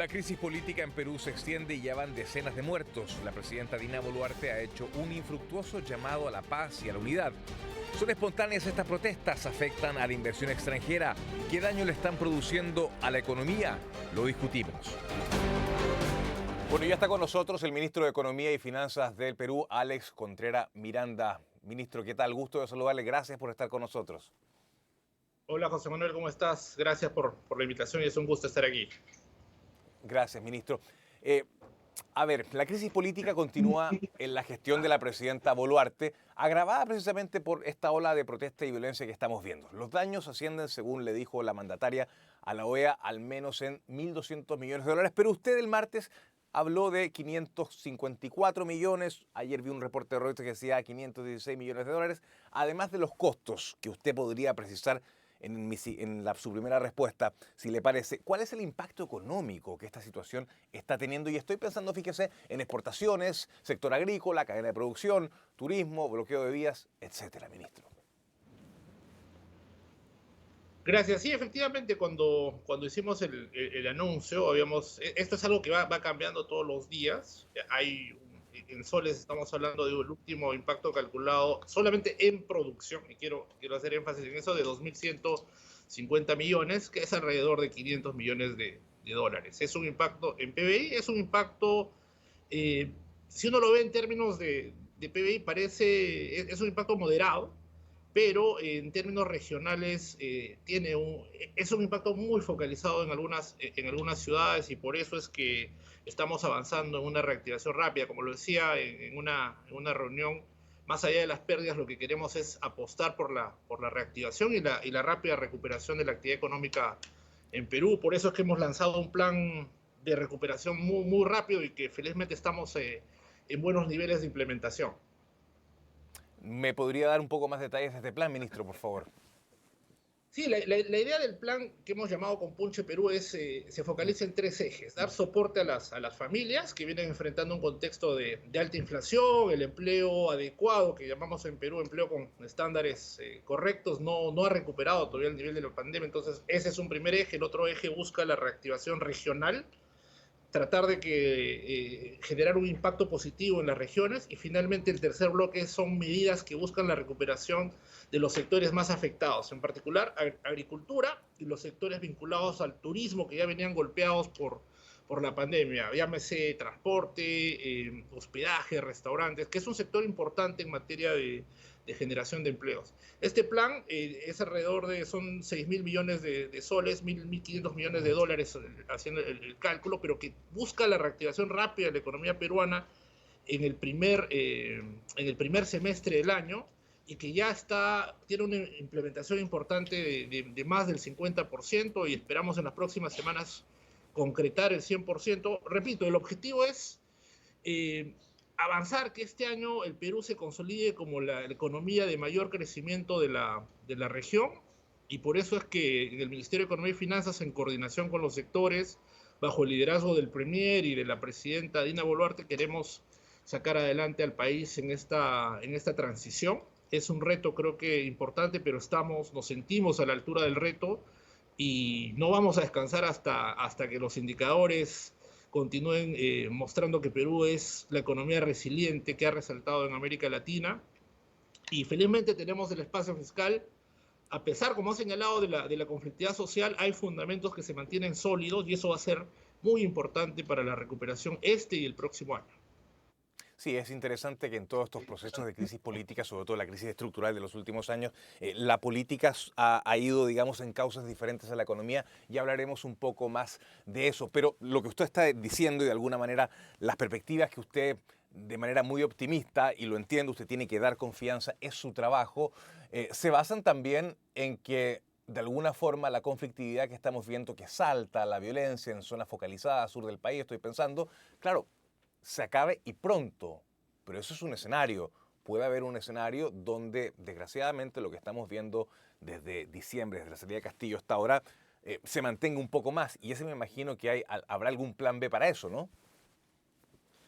La crisis política en Perú se extiende y ya van decenas de muertos. La presidenta Dina Boluarte ha hecho un infructuoso llamado a la paz y a la unidad. ¿Son espontáneas estas protestas? ¿Afectan a la inversión extranjera? ¿Qué daño le están produciendo a la economía? Lo discutimos. Bueno, ya está con nosotros el ministro de Economía y Finanzas del Perú, Alex Contreras Miranda. Ministro, ¿qué tal? Gusto de saludarle. Gracias por estar con nosotros. Hola José Manuel, ¿cómo estás? Gracias por la invitación y es un gusto estar aquí. Gracias, ministro. Eh, la crisis política continúa en la gestión de la presidenta Boluarte, agravada precisamente por esta ola de protesta y violencia que estamos viendo. Los daños ascienden, según le dijo la mandataria a la OEA, al menos en 1.200 millones de dólares, pero usted el martes habló de 554 millones, ayer vi un reporte de Reuters que decía 516 millones de dólares, además de los costos que usted podría precisar su primera respuesta, si le parece. ¿Cuál es el impacto económico que esta situación está teniendo? Y estoy pensando, fíjese, en exportaciones, sector agrícola, cadena de producción, turismo, bloqueo de vías, etcétera, ministro. Gracias. Sí, efectivamente, cuando hicimos el anuncio, esto es algo que va cambiando todos los días. En soles estamos hablando del último impacto calculado solamente en producción, y quiero hacer énfasis en eso, de 2.150 millones, que es alrededor de 500 millones de dólares. Es un impacto en PBI, es un impacto, eh, si uno lo ve en términos de PBI, es un impacto moderado, pero en términos regionales es un impacto muy focalizado en algunas ciudades, y por eso es que estamos avanzando en una reactivación rápida. Como lo decía en una reunión, más allá de las pérdidas, lo que queremos es apostar por la reactivación y la rápida recuperación de la actividad económica en Perú. Por eso es que hemos lanzado un plan de recuperación muy rápido y que felizmente estamos en buenos niveles de implementación. ¿Me podría dar un poco más detalles de este plan, ministro, por favor? Sí, la idea del plan que hemos llamado Compunche Perú se focaliza en tres ejes: dar soporte a las familias que vienen enfrentando un contexto de alta inflación, el empleo adecuado, que llamamos en Perú empleo con estándares correctos, no ha recuperado todavía el nivel de la pandemia. Entonces ese es un primer eje. El otro eje busca la reactivación regional, tratar de generar un impacto positivo en las regiones. Y finalmente el tercer bloque son medidas que buscan la recuperación de los sectores más afectados, en particular agricultura y los sectores vinculados al turismo, que ya venían golpeados por la pandemia, llámese transporte, hospedaje, restaurantes, que es un sector importante en materia de generación de empleos. Este plan es alrededor son 6.000 millones de soles, 1.500 millones de dólares, haciendo el cálculo, pero que busca la reactivación rápida de la economía peruana en el primer semestre del año, y que ya tiene una implementación importante de más del 50%, y esperamos en las próximas semanas concretar el 100%. Repito, el objetivo es eh, avanzar, que este año el Perú se consolide como la economía de mayor crecimiento de la región, y por eso es que en el Ministerio de Economía y Finanzas, en coordinación con los sectores, bajo el liderazgo del Premier y de la presidenta Dina Boluarte, queremos sacar adelante al país en esta transición. Es un reto, creo que importante, pero nos sentimos a la altura del reto, y no vamos a descansar hasta que los indicadores continúen mostrando que Perú es la economía resiliente que ha resaltado en América Latina. Y felizmente tenemos el espacio fiscal. A pesar, como ha señalado, de la conflictividad social, hay fundamentos que se mantienen sólidos, y eso va a ser muy importante para la recuperación y el próximo año. Sí, es interesante que en todos estos procesos de crisis política, sobre todo la crisis estructural de los últimos años, la política ha ido, digamos, en causas diferentes a la economía, y hablaremos un poco más de eso. Pero lo que usted está diciendo, y de alguna manera las perspectivas que usted, de manera muy optimista, y lo entiendo, usted tiene que dar confianza, es su trabajo, se basan también en que de alguna forma la conflictividad que estamos viendo, que salta, la violencia en zonas focalizadas, sur del país, estoy pensando, claro, se acabe y pronto. Pero eso es un escenario. Puede haber un escenario donde, desgraciadamente, lo que estamos viendo desde diciembre, desde la salida de Castillo hasta ahora, se mantenga un poco más. Y ese me imagino que habrá algún plan B para eso, ¿no?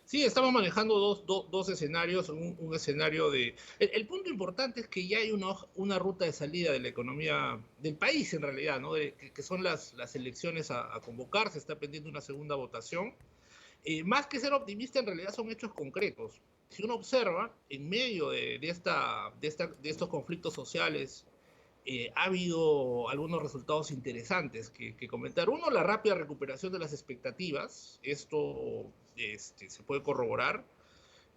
Sí, estamos manejando dos escenarios, un escenario de... El punto importante es que ya hay una ruta de salida de la economía del país en realidad, ¿no? Que son las elecciones a convocar, se está pendiente una segunda votación. Más que ser optimista, en realidad son hechos concretos. Si uno observa, en medio de estos conflictos sociales, ha habido algunos resultados interesantes que comentar. Uno, la rápida recuperación de las expectativas. Esto se puede corroborar.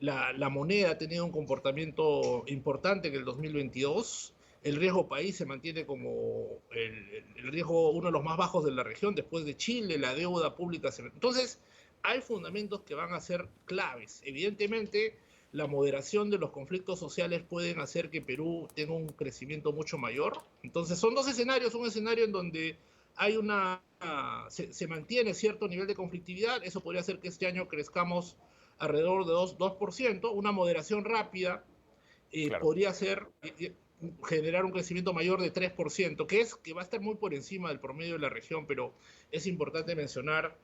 La moneda ha tenido un comportamiento importante en el 2022. El riesgo país se mantiene como el riesgo uno de los más bajos de la región, después de Chile, la deuda pública. Entonces, hay fundamentos que van a ser claves. Evidentemente, la moderación de los conflictos sociales pueden hacer que Perú tenga un crecimiento mucho mayor. Entonces, son dos escenarios. Un escenario en donde hay se mantiene cierto nivel de conflictividad. Eso podría hacer que este año crezcamos alrededor de 2%, una moderación rápida Claro. podría ser generar un crecimiento mayor de 3%, que va a estar muy por encima del promedio de la región, pero es importante mencionar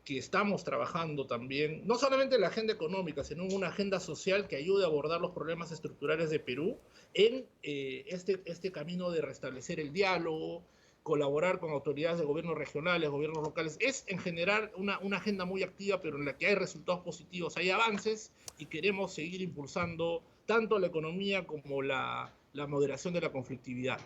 que estamos trabajando también, no solamente en la agenda económica, sino en una agenda social que ayude a abordar los problemas estructurales de Perú en este camino de restablecer el diálogo, colaborar con autoridades de gobiernos regionales, gobiernos locales, es en general una agenda muy activa, pero en la que hay resultados positivos, hay avances y queremos seguir impulsando tanto la economía como la moderación de la conflictividad.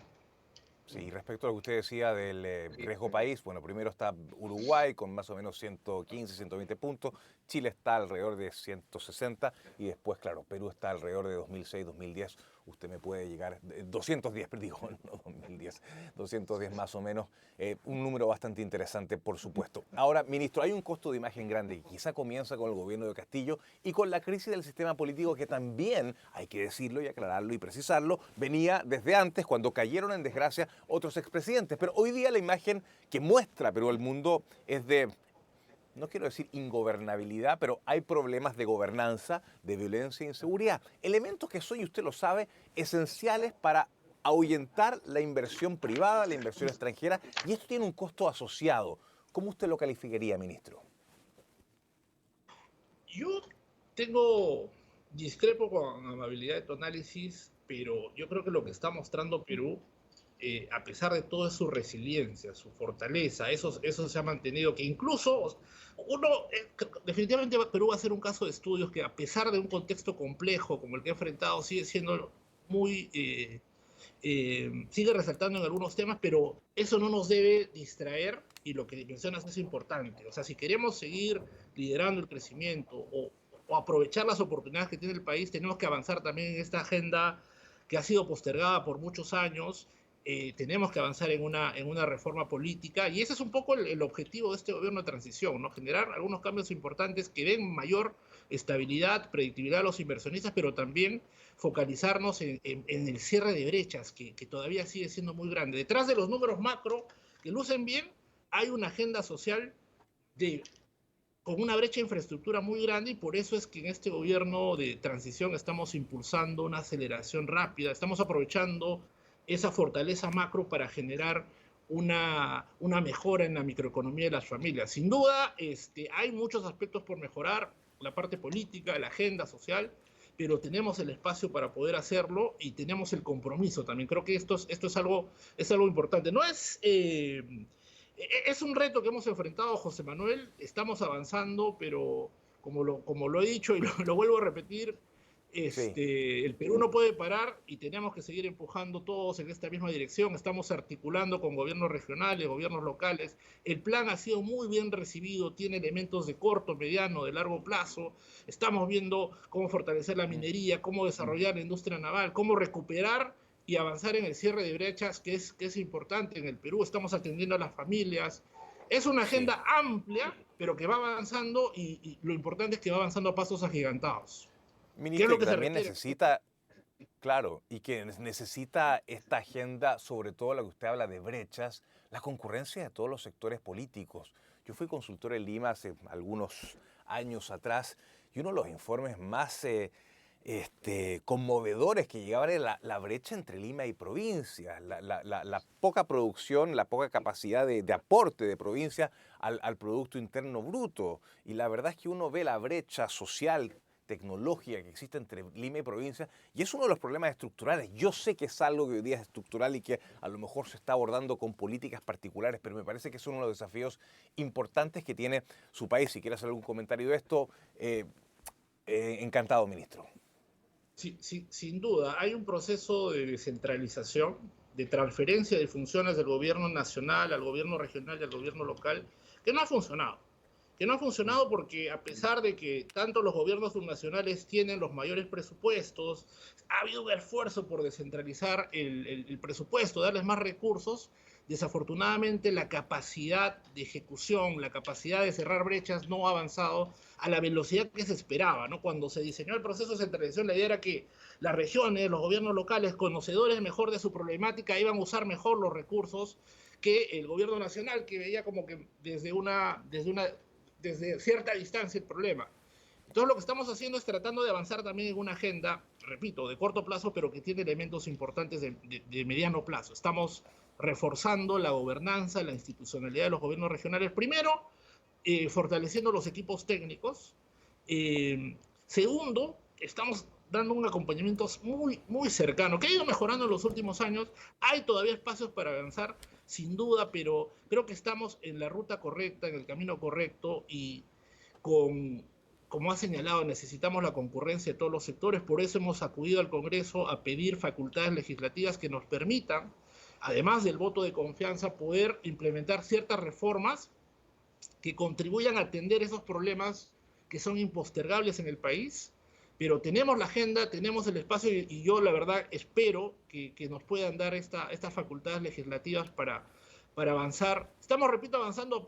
Sí, respecto a lo que usted decía del riesgo país, bueno, primero está Uruguay con más o menos 115, 120 puntos, Chile está alrededor de 160 y después, claro, Perú está alrededor de 2006, 2010. Usted me puede llegar, 210, digo, no 2010, 210 más o menos, un número bastante interesante, por supuesto. Ahora, ministro, hay un costo de imagen grande que quizá comienza con el gobierno de Castillo y con la crisis del sistema político que también, hay que decirlo y aclararlo y precisarlo, venía desde antes, cuando cayeron en desgracia otros expresidentes. Pero hoy día la imagen que muestra Perú al mundo es de, no quiero decir ingobernabilidad, pero hay problemas de gobernanza, de violencia e inseguridad. Elementos que son, y usted lo sabe, esenciales para ahuyentar la inversión privada, la inversión extranjera, y esto tiene un costo asociado. ¿Cómo usted lo calificaría, ministro? Yo tengo, discrepo con amabilidad de tu análisis, pero yo creo que lo que está mostrando Perú, a pesar de todo, es su resiliencia, su fortaleza, eso se ha mantenido, que incluso uno, definitivamente Perú va a ser un caso de estudios que a pesar de un contexto complejo como el que ha enfrentado, sigue siendo muy, sigue resaltando en algunos temas, pero eso no nos debe distraer y lo que mencionas es importante. O sea, si queremos seguir liderando el crecimiento o aprovechar las oportunidades que tiene el país, tenemos que avanzar también en esta agenda que ha sido postergada por muchos años. Tenemos que avanzar en una reforma política y ese es un poco el objetivo de este gobierno de transición, ¿no? Generar algunos cambios importantes que den mayor estabilidad, predictibilidad a los inversionistas, pero también focalizarnos en el cierre de brechas, que todavía sigue siendo muy grande. Detrás de los números macro que lucen bien, hay una agenda social de, con una brecha de infraestructura muy grande y por eso es que en este gobierno de transición estamos impulsando una aceleración rápida, estamos aprovechando esa fortaleza macro para generar una mejora en la microeconomía de las familias. Sin duda, hay muchos aspectos por mejorar, la parte política, la agenda social, pero tenemos el espacio para poder hacerlo y tenemos el compromiso también. Creo que esto es algo importante. No es... es un reto que hemos enfrentado, José Manuel, estamos avanzando, pero como lo he dicho y lo vuelvo a repetir, Sí, el Perú no puede parar y tenemos que seguir empujando todos en esta misma dirección. Estamos articulando con gobiernos regionales, gobiernos locales. El plan ha sido muy bien recibido, tiene elementos de corto, mediano, de largo plazo. Estamos viendo cómo fortalecer la minería, cómo desarrollar la industria naval, cómo recuperar y avanzar en el cierre de brechas, que es importante en el Perú. Estamos atendiendo a las familias. Es una sí. agenda amplia, pero que va avanzando y lo importante es que va avanzando a pasos agigantados. ¿Qué es Ministro, lo y que que se también requiere? necesita, claro, y que necesita esta agenda, sobre todo la que usted habla de brechas, la concurrencia de todos los sectores políticos. Yo fui consultor en Lima hace algunos años atrás y uno de los informes más conmovedores que llegaban a la brecha entre Lima y provincia, la poca producción, la poca capacidad de aporte de provincia al Producto Interno Bruto. Y la verdad es que uno ve la brecha social, tecnológica que existe entre Lima y provincia, y es uno de los problemas estructurales. Yo sé que es algo que hoy día es estructural y que a lo mejor se está abordando con políticas particulares, pero me parece que es uno de los desafíos importantes que tiene su país. Si quiere hacer algún comentario de esto, encantado, ministro. Sí, sí, sin duda, hay un proceso de descentralización, de transferencia de funciones del gobierno nacional al gobierno regional y al gobierno local, que no ha funcionado. Que no ha funcionado porque a pesar de que tanto los gobiernos subnacionales tienen los mayores presupuestos, ha habido un esfuerzo por descentralizar el presupuesto, darles más recursos. Desafortunadamente la capacidad de ejecución, la capacidad de cerrar brechas no ha avanzado a la velocidad que se esperaba, ¿no? Cuando se diseñó el proceso de centralización, la idea era que las regiones, los gobiernos locales, conocedores mejor de su problemática, iban a usar mejor los recursos que el gobierno nacional, que veía como que desde cierta distancia el problema. Entonces lo que estamos haciendo es tratando de avanzar también en una agenda, repito, de corto plazo, pero que tiene elementos importantes de mediano plazo. Estamos reforzando la gobernanza, la institucionalidad de los gobiernos regionales. Primero, fortaleciendo los equipos técnicos. Segundo, estamos dando un acompañamiento muy, muy cercano, que ha ido mejorando en los últimos años. Hay todavía espacios para avanzar, sin duda, pero creo que estamos en la ruta correcta, en el camino correcto y con, como ha señalado, necesitamos la concurrencia de todos los sectores. Por eso hemos acudido al Congreso a pedir facultades legislativas que nos permitan, además del voto de confianza, poder implementar ciertas reformas que contribuyan a atender esos problemas que son impostergables en el país, pero tenemos la agenda, tenemos el espacio y yo la verdad espero que nos puedan dar estas facultades legislativas para avanzar. Estamos, repito, avanzando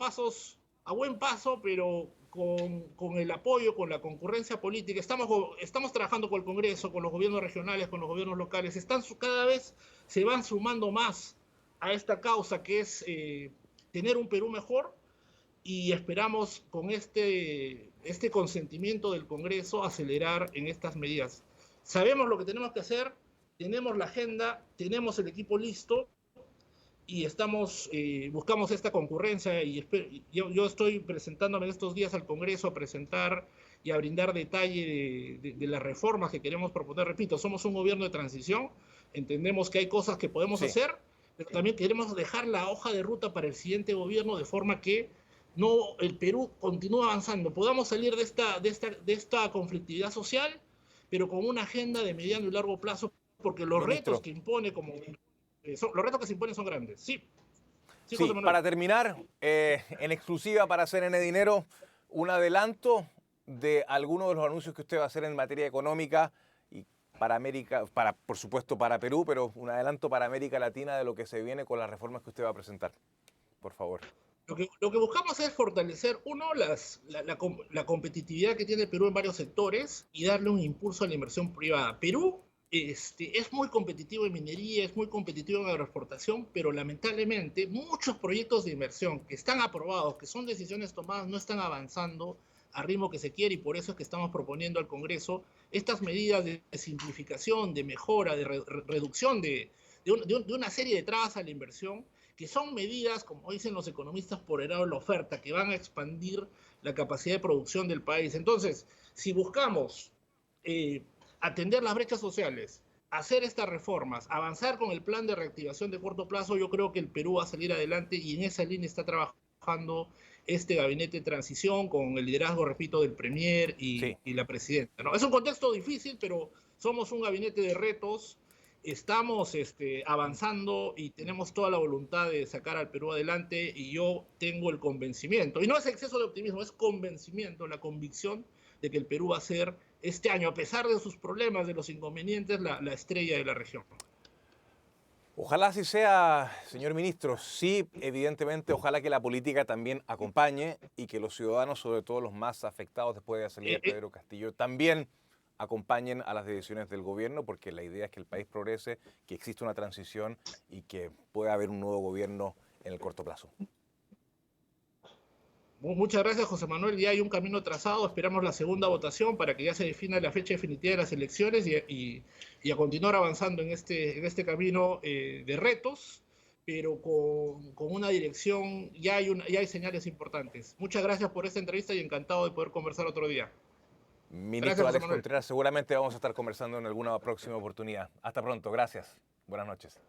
a buen paso, pero con el apoyo, con la concurrencia política. Estamos trabajando con el Congreso, con los gobiernos regionales, con los gobiernos locales. Cada vez se van sumando más a esta causa que es tener un Perú mejor, y esperamos con este consentimiento del Congreso acelerar en estas medidas. Sabemos lo que tenemos que hacer, tenemos la agenda, tenemos el equipo listo y buscamos esta concurrencia y yo estoy presentándome estos días al Congreso a presentar y a brindar detalle de las reformas que queremos proponer. Repito, somos un gobierno de transición, entendemos que hay cosas que podemos Sí. hacer, pero también queremos dejar la hoja de ruta para el siguiente gobierno de forma que no el Perú continúe avanzando, podamos salir de esta conflictividad social, pero con una agenda de mediano y largo plazo, porque los retos Ministro, que impone los retos que se imponen son grandes. Sí, sí, José sí, Manuel. para terminar, en exclusiva para CNN Dinero, un adelanto de algunos de los anuncios que usted va a hacer en materia económica y para América, por supuesto para Perú, pero un adelanto para América Latina de lo que se viene con las reformas que usted va a presentar, por favor. Lo que buscamos es fortalecer, uno, la competitividad que tiene Perú en varios sectores y darle un impulso a la inversión privada. Perú es muy competitivo en minería, es muy competitivo en agroexportación, pero lamentablemente muchos proyectos de inversión que están aprobados, que son decisiones tomadas, no están avanzando al ritmo que se quiere y por eso es que estamos proponiendo al Congreso estas medidas de simplificación, de mejora, de reducción de una serie de trabas a la inversión, que son medidas, como dicen los economistas, por el lado de la oferta, que van a expandir la capacidad de producción del país. Entonces, si buscamos eh, atender las brechas sociales, hacer estas reformas, avanzar con el plan de reactivación de corto plazo, yo creo que el Perú va a salir adelante y en esa línea está trabajando este gabinete de transición con el liderazgo, repito, del Premier Sí. y la presidenta, ¿no? Es un contexto difícil, pero somos un gabinete de retos, estamos avanzando y tenemos toda la voluntad de sacar al Perú adelante y yo tengo el convencimiento, y no es exceso de optimismo, es convencimiento, la convicción de que el Perú va a ser este año, a pesar de sus problemas, de los inconvenientes, la estrella de la región. Ojalá así sea, señor ministro. Sí, evidentemente, ojalá que la política también acompañe y que los ciudadanos, sobre todo los más afectados después de la salida de Pedro Castillo, también acompañen a las decisiones del gobierno, porque la idea es que el país progrese, que exista una transición y que pueda haber un nuevo gobierno en el corto plazo. Muchas gracias, José Manuel. Ya hay un camino trazado. Esperamos la segunda votación para que ya se defina la fecha definitiva de las elecciones y a continuar avanzando en este camino de retos, pero con una dirección. Ya hay señales importantes. Muchas gracias por esta entrevista y encantado de poder conversar otro día. Gracias, Ministro José Alex Manuel. Contreras, seguramente vamos a estar conversando en alguna próxima oportunidad. Hasta pronto, gracias. Buenas noches.